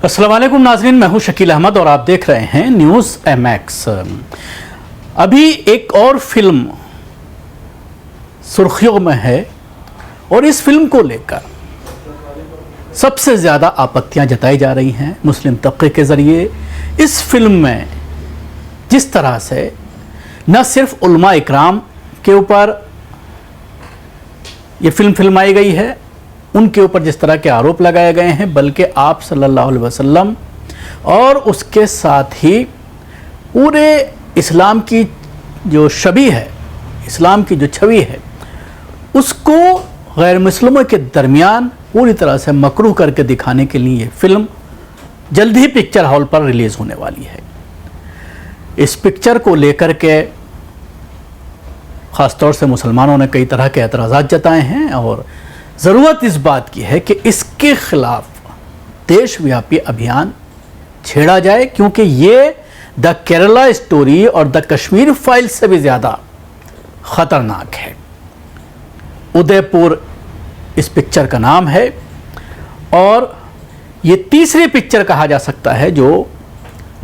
अस्सलाम वालेकुम नाज़रीन, मैं हूं शकील अहमद और आप देख रहे हैं न्यूज़ MX। अभी एक और फिल्म सुर्खियों में है और इस फिल्म को लेकर सबसे ज़्यादा आपत्तियां जताई जा रही हैं मुस्लिम तबके के ज़रिए। इस फिल्म में जिस तरह से न सिर्फ उलमा इकराम के ऊपर ये फिल्म फिल्माई गई है, उनके ऊपर जिस तरह के आरोप लगाए गए हैं, बल्कि आप सल्लल्लाहु अलैहि वसल्लम और उसके साथ ही पूरे इस्लाम की जो छवि है, इस्लाम की जो छवि है, उसको गैर मुस्लिमों के दरमियान पूरी तरह से मकरूह करके दिखाने के लिए फिल्म जल्द ही पिक्चर हॉल पर रिलीज़ होने वाली है। इस पिक्चर को लेकर के ख़ास तौर से मुसलमानों ने कई तरह के एतराज़ात जताए हैं और ज़रूरत इस बात की है कि इसके ख़िलाफ़ देशव्यापी अभियान छेड़ा जाए, क्योंकि ये द केरला स्टोरी और द कश्मीर फाइल्स से भी ज़्यादा ख़तरनाक है। उदयपुर इस पिक्चर का नाम है और ये तीसरी पिक्चर कहा जा सकता है जो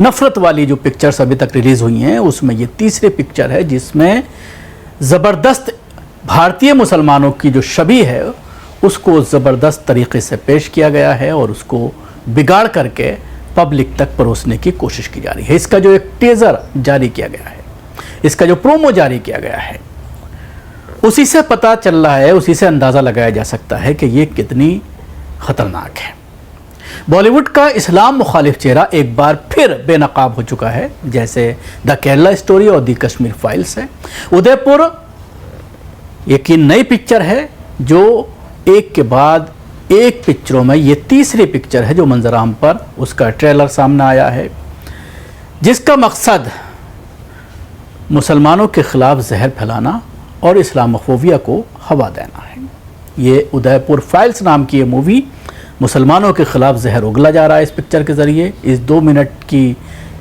नफ़रत वाली जो पिक्चर्स अभी तक रिलीज़ हुई हैं उसमें ये तीसरी पिक्चर है जिसमें ज़बरदस्त भारतीय मुसलमानों की जो छवि है उसको ज़बरदस्त तरीक़े से पेश किया गया है और उसको बिगाड़ करके पब्लिक तक परोसने की कोशिश की जा रही है। इसका जो एक टीज़र जारी किया गया है, इसका जो प्रोमो जारी किया गया है, उसी से पता चल रहा है, उसी से अंदाज़ा लगाया जा सकता है कि ये कितनी ख़तरनाक है। बॉलीवुड का इस्लाम मुखालिफ चेहरा एक बार फिर बेनकाब हो चुका है, जैसे द केरला स्टोरी और द कश्मीर फाइल्स है। उदयपुर यकीन नई पिक्चर है जो एक के बाद एक पिक्चरों में ये तीसरी पिक्चर है जो मंजराम पर उसका ट्रेलर सामने आया है, जिसका मकसद मुसलमानों के ख़िलाफ़ जहर फैलाना और इस्लामोफोबिया को हवा देना है। ये उदयपुर फाइल्स नाम की ये मूवी मुसलमानों के ख़िलाफ़ जहर उगला जा रहा है इस पिक्चर के ज़रिए। इस 2 मिनट की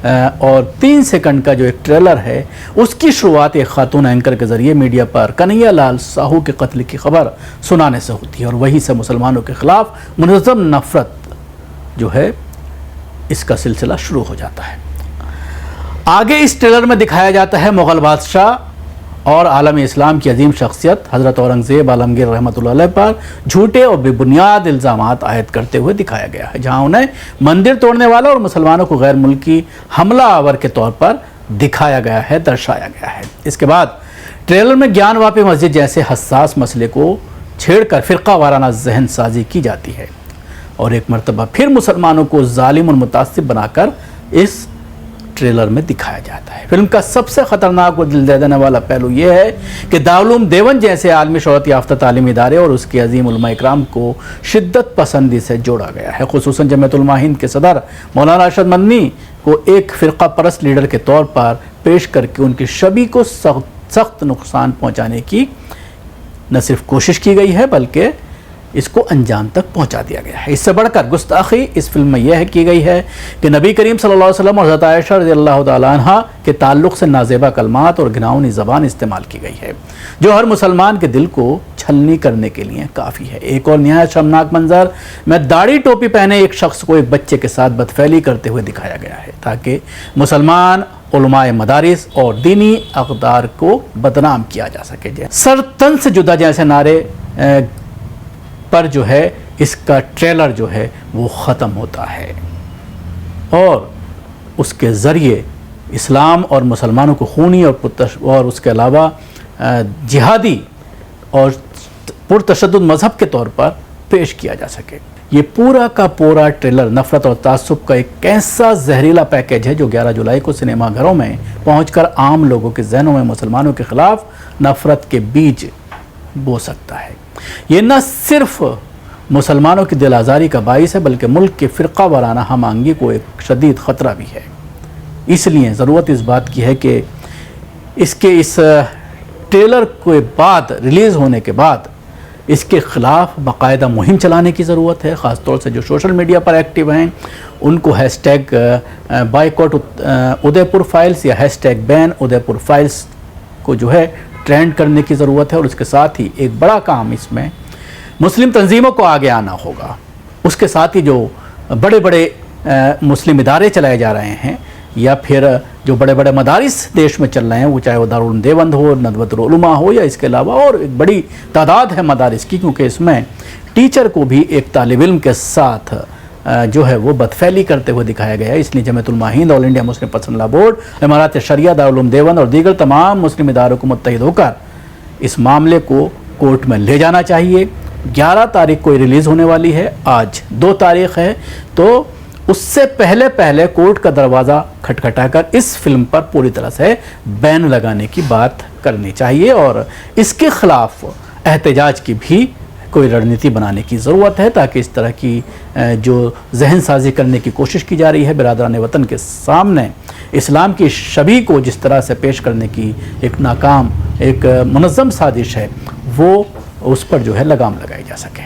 और 3 सेकंड का जो एक ट्रेलर है उसकी शुरुआत एक खातून एंकर के ज़रिए मीडिया पर कन्हैया लाल साहू के कत्ल की खबर सुनाने से होती है और वहीं से मुसलमानों के ख़िलाफ़ मुनज़्ज़म नफ़रत जो है इसका सिलसिला शुरू हो जाता है। आगे इस ट्रेलर में दिखाया जाता है मुग़ल बादशाह और आलम इस्लाम की अजीम शख्सियत हज़रत औरंगज़ेब आलमगीर रहमतुल्लाह अलैह पर झूठे और बेबुनियाद इल्ज़ामात आयद करते हुए दिखाया गया है, जहां उन्हें मंदिर तोड़ने वाला और मुसलमानों को गैर मुल्की हमला आवर के तौर पर दिखाया गया है, दर्शाया गया है। इसके बाद ट्रेलर में ज्ञानवापी मस्जिद जैसे हसास मसले को छेड़कर फ़िरका वाराना जहन साजी की जाती है और एक मरतबा फिर मुसलमानों को ज़ालिम और मुतासिब बनाकर इस ट्रेलर में दिखाया जाता है। फिल्म का सबसे ख़तरनाक और दिल दे देने वाला पहलू यह है कि दारुल उलूम देवबंद जैसे आलमी शोहरत याफ्ता तालीमी इदारे और उसके अजीम उलमा इकराम को शिद्दत पसंदी से जोड़ा गया है। खुसूसन जमीयत उलमा हिंद के सदर मौलाना अरशद मदनी को एक फ़िरका परस्त लीडर के तौर पर पेश करके उनकी छवि को सख्त नुकसान पहुँचाने की न सिर्फ कोशिश की गई है बल्कि इसको अंजाम तक पहुंचा दिया गया है। इससे बढ़कर गुस्ताखी इस फिल्म में यह की गई है कि नबी करीम सल्लल्लाहु अलैहि वसल्लम और हज़रत आयशा रज़ियल्लाहु ताला अन्हा के ताल्लुक़ से नाज़ेबा कलमात और घिनौनी ज़बान इस्तेमाल की गई है जो हर मुसलमान के दिल को छलनी करने के लिए काफ़ी है। एक और नहायत शर्मनाक मंजर में दाढ़ी टोपी पहने एक शख्स को एक बच्चे के साथ बदफैली करते हुए दिखाया गया है ताकि मुसलमान उलमाए मदारिस और दीनी अक़दार को बदनाम किया जा सके। सर तन से जुदा जैसे नारे पर जो है इसका ट्रेलर जो है वो ख़त्म होता है और उसके ज़रिए इस्लाम और मुसलमानों को खूनी और उसके अलावा जिहादी और पुरतशद्दुद मज़हब के तौर पर पेश किया जा सके। ये पूरा का पूरा ट्रेलर नफ़रत और तासुब का एक ऐसा जहरीला पैकेज है जो 11 जुलाई को सिनेमाघरों में पहुंचकर आम लोगों के जहनों में मुसलमानों के ख़िलाफ़ नफ़रत के बीज बो सकता है। ये न सिर्फ मुसलमानों की दिल आज़ारी का बाइस है बल्कि मुल्क के फ़िरका वाराना हम आहंगी को एक शदीद ख़तरा भी है। इसलिए ज़रूरत इस बात की है कि इसके इस ट्रेलर के बाद रिलीज़ होने के बाद इसके ख़िलाफ़ बाकायदा मुहिम चलाने की ज़रूरत है। ख़ास तौर से जो सोशल मीडिया पर एक्टिव हैं उनको हैशटैग बाइकॉट उदयपुर फाइल्स या हैशटैग बैन उदयपुर फाइल्स को जो है ट्रेंड करने की ज़रूरत है और उसके साथ ही एक बड़ा काम इसमें मुस्लिम तंजीमों को आगे आना होगा। उसके साथ ही जो बड़े बड़े मुस्लिम इदारे चलाए जा रहे हैं या फिर जो बड़े बड़े मदारिस देश में चल रहे हैं, वो चाहे वो दारुल उलूम देवबंद हो, नदवतुल उलमा हो, या इसके अलावा और एक बड़ी तादाद है मदारिस की, क्योंकि इसमें टीचर को भी एक तालिब इल्म के साथ जो है वो बदफैली करते हुए दिखाया गया है। इसलिए Jamiat Ulama Hind, all India Muslim personal law board, इमारत शरिया, दारुल उलूम देवबंद और दीगर तमाम मुस्लिम इदारों को मुत्तहिद होकर इस मामले को कोर्ट में ले जाना चाहिए। 11 तारीख को रिलीज़ होने वाली है, आज 2 तारीख है, तो उससे पहले कोर्ट का दरवाज़ा खटखटाकर इस फिल्म पर पूरी तरह से बैन लगाने की बात करनी चाहिए और इसके खिलाफ एहतजाज की भी कोई रणनीति बनाने की ज़रूरत है, ताकि इस तरह की जो जहन साजी करने की कोशिश की जा रही है बिरादरान वतन के सामने, इस्लाम की शबीह को जिस तरह से पेश करने की एक नाकाम एक मुनज़्ज़म साजिश है, वो उस पर जो है लगाम लगाई जा सके।